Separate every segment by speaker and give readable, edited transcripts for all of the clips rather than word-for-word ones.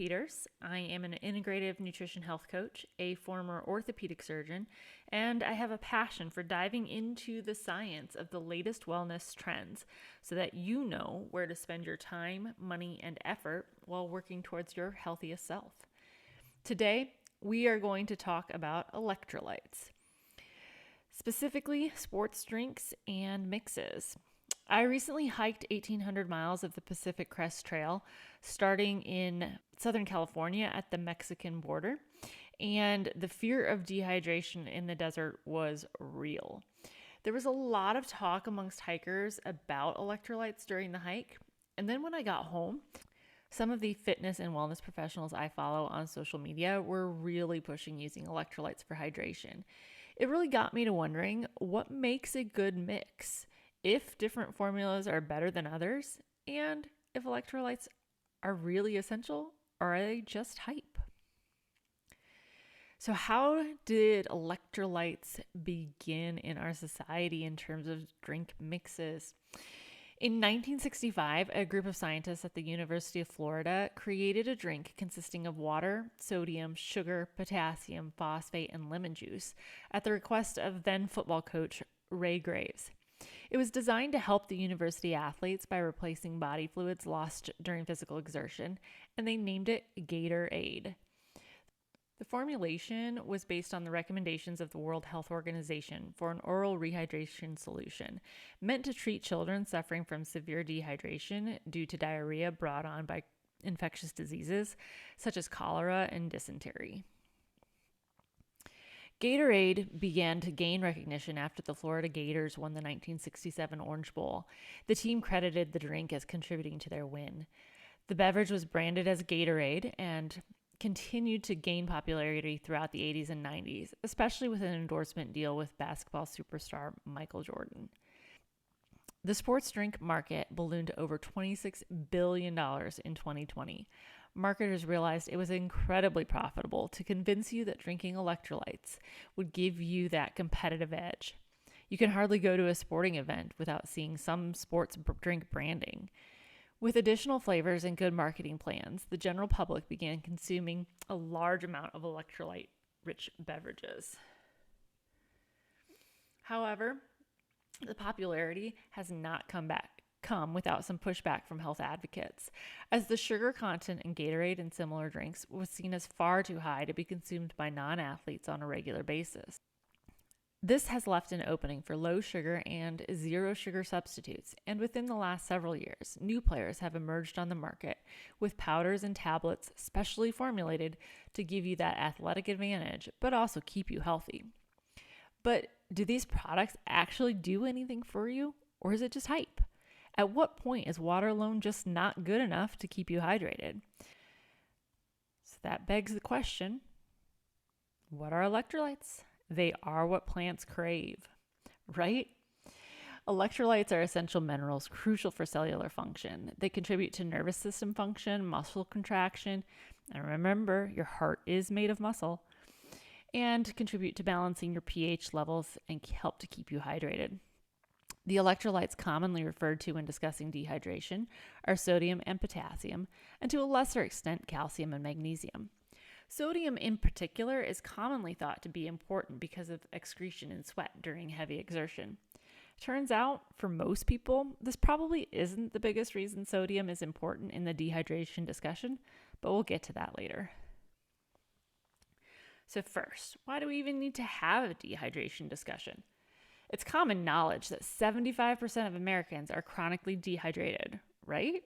Speaker 1: Peters. I am an integrative nutrition health coach, a former orthopedic surgeon, and I have a passion for diving into the science of the latest wellness trends so that you know where to spend your time, money, and effort while working towards your healthiest self. Today, we are going to talk about electrolytes, specifically sports drinks and mixes. I recently hiked 1,800 miles of the Pacific Crest Trail, starting in Southern California at the Mexican border, and the fear of dehydration in the desert was real. There was a lot of talk amongst hikers about electrolytes during the hike, and then when I got home, some of the fitness and wellness professionals I follow on social media were really pushing using electrolytes for hydration. It really got me to wondering, what makes a good mix? If different formulas are better than others, and if electrolytes are really essential, or are they just hype? So how did electrolytes begin in our society in terms of drink mixes? In 1965, a group of scientists at the University of Florida created a drink consisting of water, sodium, sugar, potassium, phosphate, and lemon juice at the request of then football coach Ray Graves. It was designed to help the university athletes by replacing body fluids lost during physical exertion, and they named it Gatorade. The formulation was based on the recommendations of the World Health Organization for an oral rehydration solution, meant to treat children suffering from severe dehydration due to diarrhea brought on by infectious diseases such as cholera and dysentery. Gatorade began to gain recognition after the Florida Gators won the 1967 Orange Bowl. The team credited the drink as contributing to their win. The beverage was branded as Gatorade and continued to gain popularity throughout the 80s and 90s, especially with an endorsement deal with basketball superstar Michael Jordan. The sports drink market ballooned to over $26 billion in 2020. Marketers realized it was incredibly profitable to convince you that drinking electrolytes would give you that competitive edge. You can hardly go to a sporting event without seeing some sports drink branding. With additional flavors and good marketing plans, the general public began consuming a large amount of electrolyte-rich beverages. However, the popularity has not come without some pushback from health advocates, as the sugar content in Gatorade and similar drinks was seen as far too high to be consumed by non-athletes on a regular basis. This has left an opening for low sugar and zero sugar substitutes, and within the last several years, new players have emerged on the market with powders and tablets specially formulated to give you that athletic advantage, but also keep you healthy. But do these products actually do anything for you, or is it just hype? At what point is water alone just not good enough to keep you hydrated? So that begs the question, what are electrolytes? They are what plants crave, right? Electrolytes are essential minerals crucial for cellular function. They contribute to nervous system function, muscle contraction, and remember, your heart is made of muscle, and contribute to balancing your pH levels and help to keep you hydrated. The electrolytes commonly referred to when discussing dehydration are sodium and potassium, and to a lesser extent, calcium and magnesium. Sodium in particular is commonly thought to be important because of excretion in sweat during heavy exertion. Turns out, for most people, this probably isn't the biggest reason sodium is important in the dehydration discussion, but we'll get to that later. So first, why do we even need to have a dehydration discussion? It's common knowledge that 75% of Americans are chronically dehydrated, right?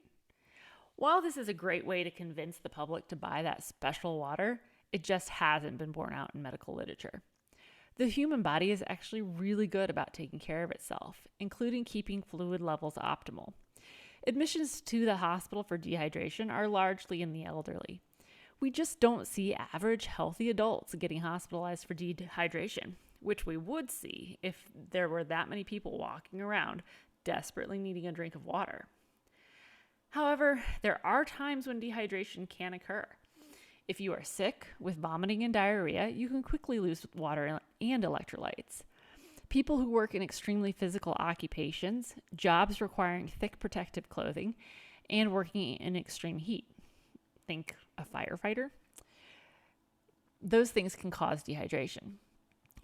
Speaker 1: While this is a great way to convince the public to buy that special water, it just hasn't been borne out in medical literature. The human body is actually really good about taking care of itself, including keeping fluid levels optimal. Admissions to the hospital for dehydration are largely in the elderly. We just don't see average healthy adults getting hospitalized for dehydration, which we would see if there were that many people walking around desperately needing a drink of water. However, there are times when dehydration can occur. If you are sick with vomiting and diarrhea, you can quickly lose water and electrolytes. People who work in extremely physical occupations, jobs requiring thick protective clothing, and working in extreme heat. Think a firefighter, those things can cause dehydration.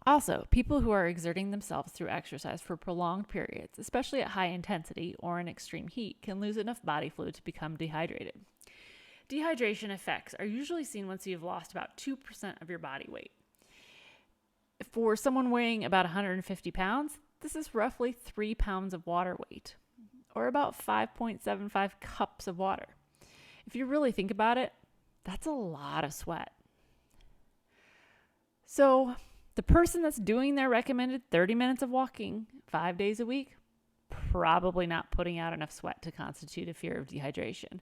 Speaker 1: Also, people who are exerting themselves through exercise for prolonged periods, especially at high intensity or in extreme heat, can lose enough body fluid to become dehydrated. Dehydration effects are usually seen once you've lost about 2% of your body weight. For someone weighing about 150 pounds, this is roughly 3 pounds of water weight, or about 5.75 cups of water. If you really think about it, that's a lot of sweat. So, the person that's doing their recommended 30 minutes of walking 5 days a week, probably not putting out enough sweat to constitute a fear of dehydration.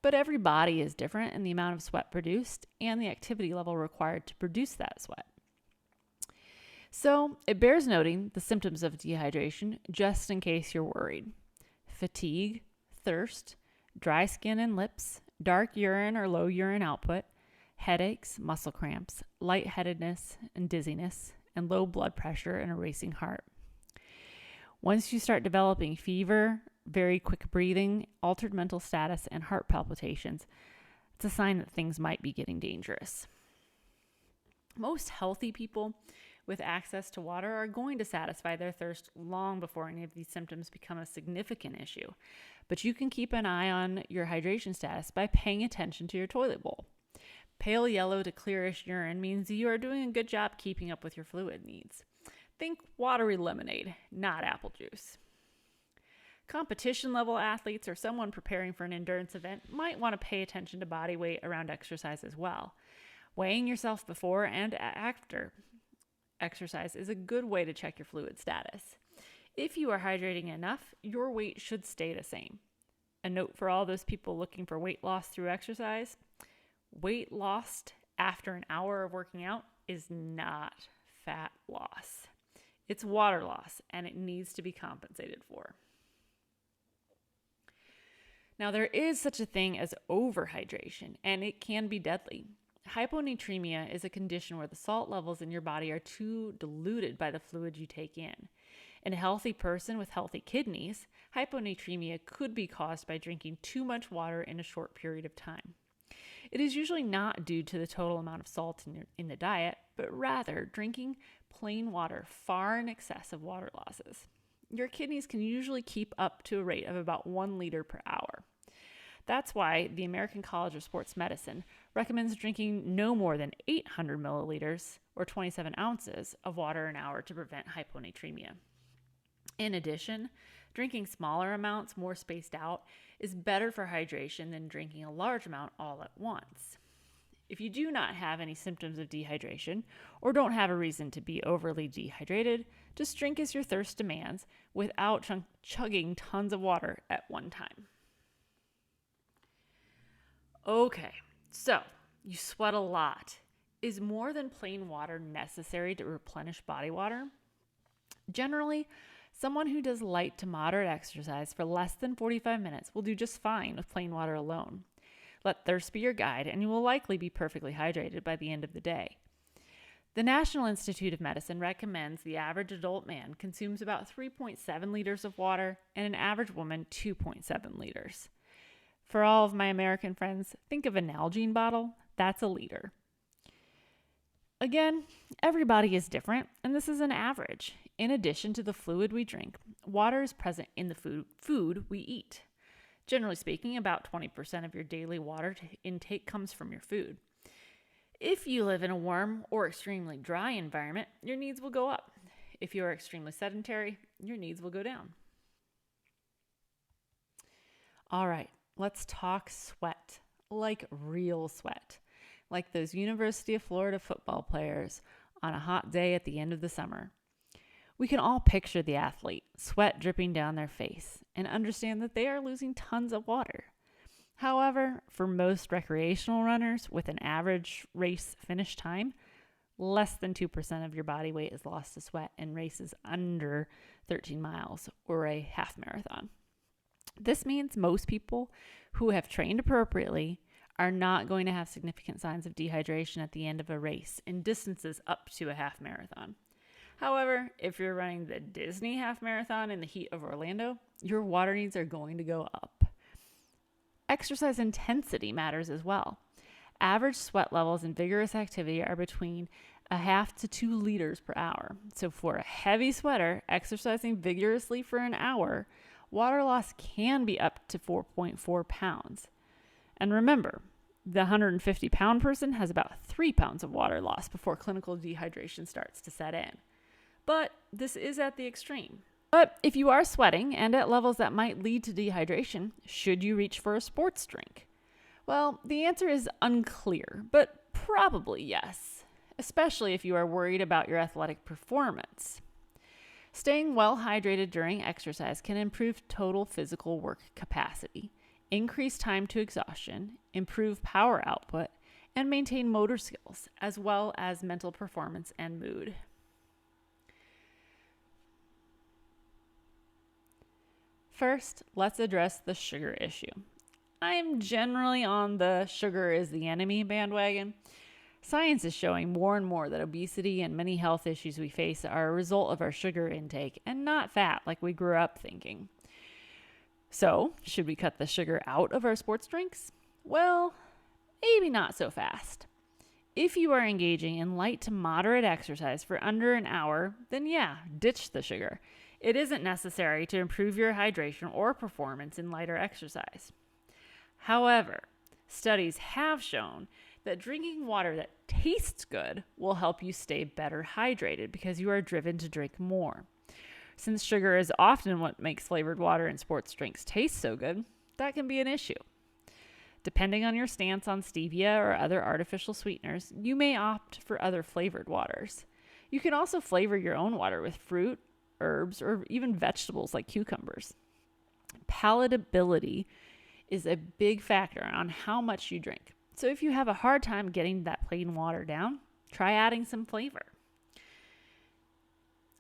Speaker 1: But every body is different in the amount of sweat produced and the activity level required to produce that sweat. So it bears noting the symptoms of dehydration just in case you're worried. Fatigue, thirst, dry skin and lips, dark urine or low urine output, headaches, muscle cramps, lightheadedness and dizziness, and low blood pressure and a racing heart. Once you start developing fever, very quick breathing, altered mental status, and heart palpitations, it's a sign that things might be getting dangerous. Most healthy people with access to water are going to satisfy their thirst long before any of these symptoms become a significant issue. But you can keep an eye on your hydration status by paying attention to your toilet bowl. Pale yellow to clearish urine means you are doing a good job keeping up with your fluid needs. Think watery lemonade, not apple juice. Competition level athletes or someone preparing for an endurance event might want to pay attention to body weight around exercise as well. Weighing yourself before and after exercise is a good way to check your fluid status. If you are hydrating enough, your weight should stay the same. A note for all those people looking for weight loss through exercise: weight lost after an hour of working out is not fat loss. It's water loss, and it needs to be compensated for. Now, there is such a thing as overhydration, and it can be deadly. Hyponatremia is a condition where the salt levels in your body are too diluted by the fluid you take in. In a healthy person with healthy kidneys, hyponatremia could be caused by drinking too much water in a short period of time. It is usually not due to the total amount of salt in the diet, but rather drinking plain water far in excess of water losses. Your kidneys can usually keep up to a rate of about 1 liter per hour. That's why the American College of Sports Medicine recommends drinking no more than 800 milliliters or 27 ounces of water an hour to prevent hyponatremia. In addition, drinking smaller amounts more spaced out is better for hydration than drinking a large amount all at once. If you do not have any symptoms of dehydration or don't have a reason to be overly dehydrated, just drink as your thirst demands without chugging tons of water at one time. Okay, so you sweat a lot. Is more than plain water necessary to replenish body water? Generally, someone who does light to moderate exercise for less than 45 minutes will do just fine with plain water alone. Let thirst be your guide, and you will likely be perfectly hydrated by the end of the day. The National Institute of Medicine recommends the average adult man consumes about 3.7 liters of water and an average woman 2.7 liters. For all of my American friends, think of an Nalgene bottle. That's a liter. Again, everybody is different, and this is an average. In addition to the fluid we drink, water is present in the food we eat. Generally speaking, about 20% of your daily water intake comes from your food. If you live in a warm or extremely dry environment, your needs will go up. If you are extremely sedentary, your needs will go down. All right, let's talk sweat, like real sweat, like those University of Florida football players on a hot day at the end of the summer. We can all picture the athlete, sweat dripping down their face, and understand that they are losing tons of water. However, for most recreational runners with an average race finish time, less than 2% of your body weight is lost to sweat in races under 13 miles or a half marathon. This means most people who have trained appropriately are not going to have significant signs of dehydration at the end of a race in distances up to a half marathon. However, if you're running the Disney half marathon in the heat of Orlando, your water needs are going to go up. Exercise intensity matters as well. Average sweat levels in vigorous activity are between a half to 2 liters per hour. So for a heavy sweater exercising vigorously for an hour, water loss can be up to 4.4 pounds. And remember, the 150-pound person has about 3 pounds of water loss before clinical dehydration starts to set in. But this is at the extreme. But if you are sweating and at levels that might lead to dehydration, should you reach for a sports drink? Well, the answer is unclear, but probably yes, especially if you are worried about your athletic performance. Staying well hydrated during exercise can improve total physical work capacity, increase time to exhaustion, improve power output, and maintain motor skills, as well as mental performance and mood. First, let's address the sugar issue. I'm generally on the sugar is the enemy bandwagon. Science is showing more and more that obesity and many health issues we face are a result of our sugar intake and not fat like we grew up thinking. So, should we cut the sugar out of our sports drinks? Well, maybe not so fast. If you are engaging in light to moderate exercise for under an hour, then yeah, ditch the sugar. It isn't necessary to improve your hydration or performance in lighter exercise. However, studies have shown that drinking water that tastes good will help you stay better hydrated because you are driven to drink more. Since sugar is often what makes flavored water and sports drinks taste so good, that can be an issue. Depending on your stance on stevia or other artificial sweeteners, you may opt for other flavored waters. You can also flavor your own water with fruit, herbs, or even vegetables like cucumbers. Palatability is a big factor on how much you drink. So if you have a hard time getting that plain water down, try adding some flavor.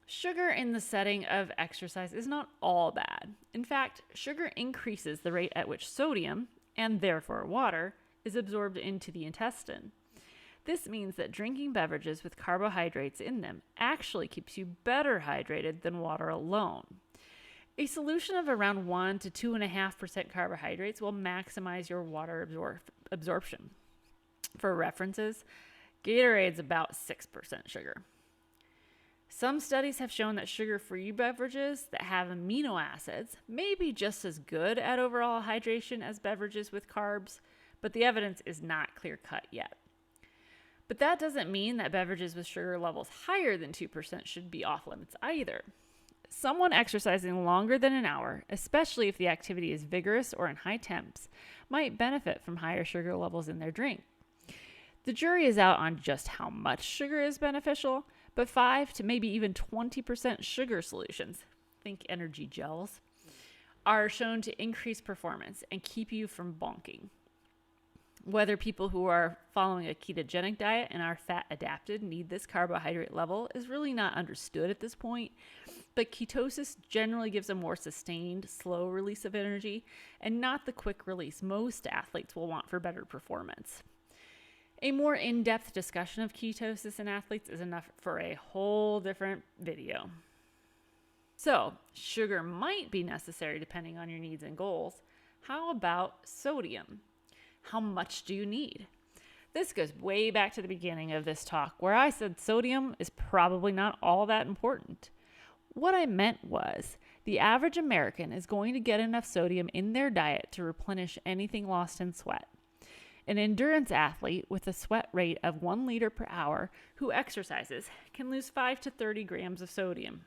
Speaker 1: Sugar in the setting of exercise is not all bad. In fact, sugar increases the rate at which sodium, and therefore water, is absorbed into the intestine. This means that drinking beverages with carbohydrates in them actually keeps you better hydrated than water alone. A solution of around 1 to 2.5% carbohydrates will maximize your water absorption. For references, Gatorade's about 6% sugar. Some studies have shown that sugar-free beverages that have amino acids may be just as good at overall hydration as beverages with carbs, but the evidence is not clear-cut yet. But that doesn't mean that beverages with sugar levels higher than 2% should be off limits either. Someone exercising longer than an hour, especially if the activity is vigorous or in high temps, might benefit from higher sugar levels in their drink. The jury is out on just how much sugar is beneficial, but 5 to maybe even 20% sugar solutions, think energy gels, are shown to increase performance and keep you from bonking. Whether people who are following a ketogenic diet and are fat adapted need this carbohydrate level is really not understood at this point, but ketosis generally gives a more sustained, slow release of energy and not the quick release most athletes will want for better performance. A more in-depth discussion of ketosis in athletes is enough for a whole different video. So, sugar might be necessary depending on your needs and goals. How about sodium? How much do you need? This goes way back to the beginning of this talk where I said sodium is probably not all that important. What I meant was the average American is going to get enough sodium in their diet to replenish anything lost in sweat. An endurance athlete with a sweat rate of 1 liter per hour who exercises can lose 5 to 30 grams of sodium.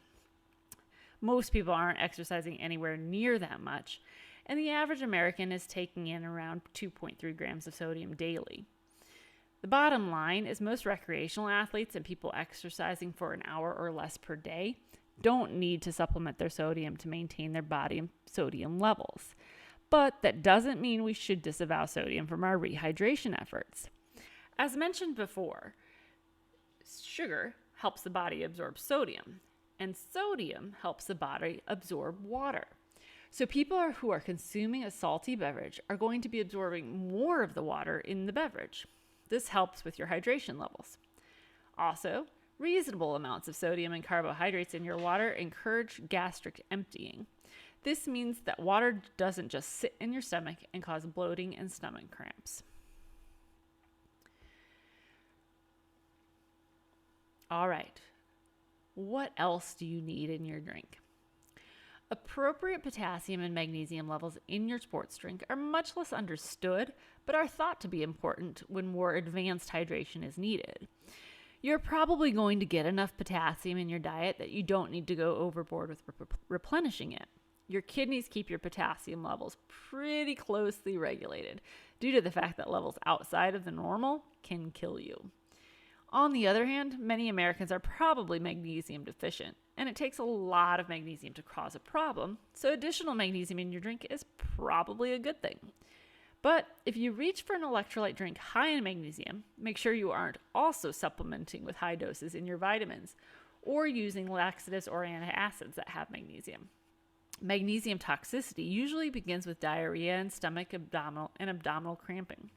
Speaker 1: Most people aren't exercising anywhere near that much, and the average American is taking in around 2.3 grams of sodium daily. The bottom line is most recreational athletes and people exercising for an hour or less per day don't need to supplement their sodium to maintain their body sodium levels. But that doesn't mean we should disavow sodium from our rehydration efforts. As mentioned before, sugar helps the body absorb sodium, and sodium helps the body absorb water. So people who are consuming a salty beverage are going to be absorbing more of the water in the beverage. This helps with your hydration levels. Also, reasonable amounts of sodium and carbohydrates in your water encourage gastric emptying. This means that water doesn't just sit in your stomach and cause bloating and stomach cramps. All right. What else do you need in your drink? Appropriate potassium and magnesium levels in your sports drink are much less understood, but are thought to be important when more advanced hydration is needed. You're probably going to get enough potassium in your diet that you don't need to go overboard with replenishing it. Your kidneys keep your potassium levels pretty closely regulated due to the fact that levels outside of the normal can kill you. On the other hand, many Americans are probably magnesium deficient, and it takes a lot of magnesium to cause a problem, so additional magnesium in your drink is probably a good thing. But if you reach for an electrolyte drink high in magnesium, make sure you aren't also supplementing with high doses in your vitamins or using laxatives or antacids that have magnesium. Magnesium toxicity usually begins with diarrhea and stomach, abdominal cramping.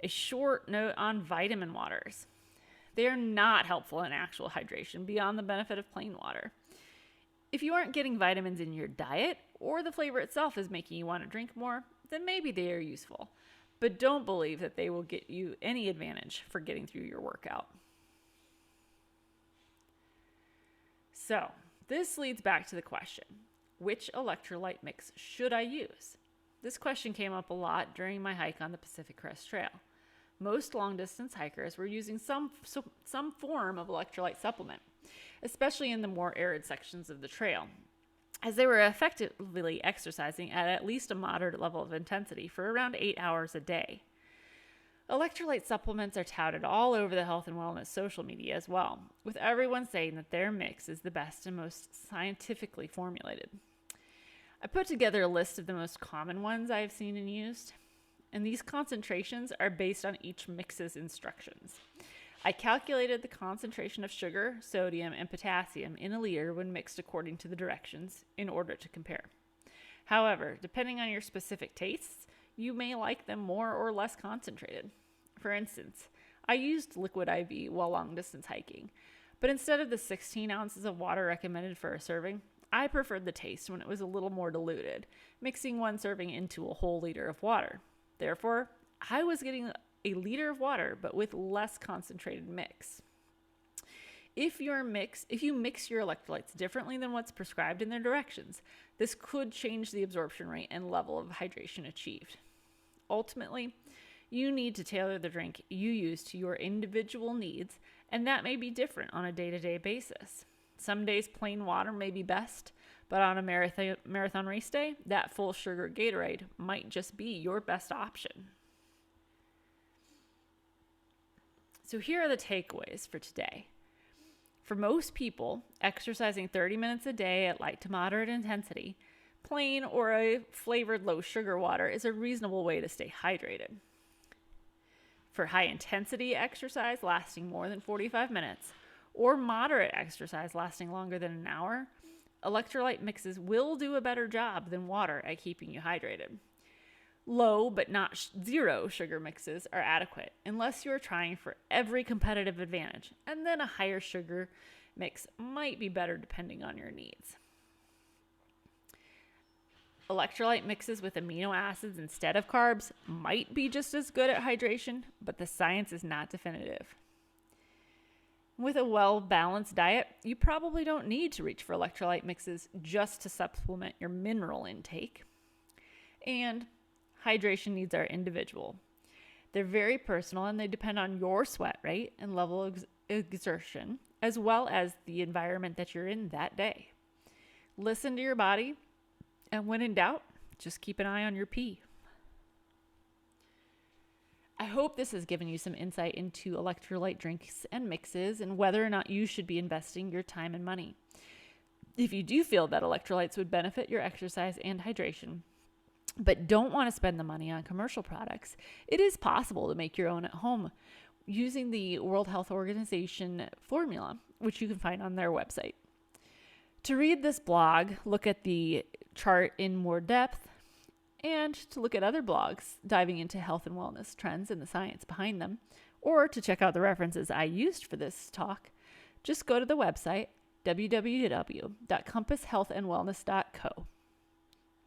Speaker 1: A short note on vitamin waters. They are not helpful in actual hydration beyond the benefit of plain water. If you aren't getting vitamins in your diet or the flavor itself is making you want to drink more, then maybe they are useful. But don't believe that they will get you any advantage for getting through your workout. So, this leads back to the question, which electrolyte mix should I use? This question came up a lot during my hike on the Pacific Crest Trail. Most long-distance hikers were using some form of electrolyte supplement, especially in the more arid sections of the trail, as they were effectively exercising at least a moderate level of intensity for around 8 hours a day. Electrolyte supplements are touted all over the health and wellness social media as well, with everyone saying that their mix is the best and most scientifically formulated. I put together a list of the most common ones I have seen and used, and these concentrations are based on each mix's instructions. I calculated the concentration of sugar, sodium, and potassium in a liter when mixed according to the directions in order to compare. However, depending on your specific tastes, you may like them more or less concentrated. For instance, I used liquid IV while long distance hiking, but instead of the 16 ounces of water recommended for a serving, I preferred the taste when it was a little more diluted, mixing one serving into a whole liter of water. Therefore, I was getting a liter of water, but with less concentrated mix. If you mix your electrolytes differently than what's prescribed in their directions, this could change the absorption rate and level of hydration achieved. Ultimately, you need to tailor the drink you use to your individual needs, and that may be different on a day-to-day basis. Some days plain water may be best, but on a marathon race day, that full sugar Gatorade might just be your best option. So here are the takeaways for today. For most people, exercising 30 minutes a day at light to moderate intensity, plain or a flavored low sugar water is a reasonable way to stay hydrated. For high intensity exercise lasting more than 45 minutes, or moderate exercise lasting longer than an hour, electrolyte mixes will do a better job than water at keeping you hydrated. Low but not zero sugar mixes are adequate unless you are trying for every competitive advantage, and then a higher sugar mix might be better depending on your needs. Electrolyte mixes with amino acids instead of carbs might be just as good at hydration, but the science is not definitive. With a well-balanced diet, you probably don't need to reach for electrolyte mixes just to supplement your mineral intake. And hydration needs are individual. They're very personal and they depend on your sweat rate and level of exertion, as well as the environment that you're in that day. Listen to your body, and when in doubt, just keep an eye on your pee. I hope this has given you some insight into electrolyte drinks and mixes and whether or not you should be investing your time and money. If you do feel that electrolytes would benefit your exercise and hydration, but don't want to spend the money on commercial products, it is possible to make your own at home using the World Health Organization formula, which you can find on their website. To read this blog, look at the chart in more depth, and to look at other blogs diving into health and wellness trends and the science behind them, or to check out the references I used for this talk, just go to the website www.compasshealthandwellness.co.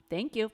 Speaker 1: Thank you.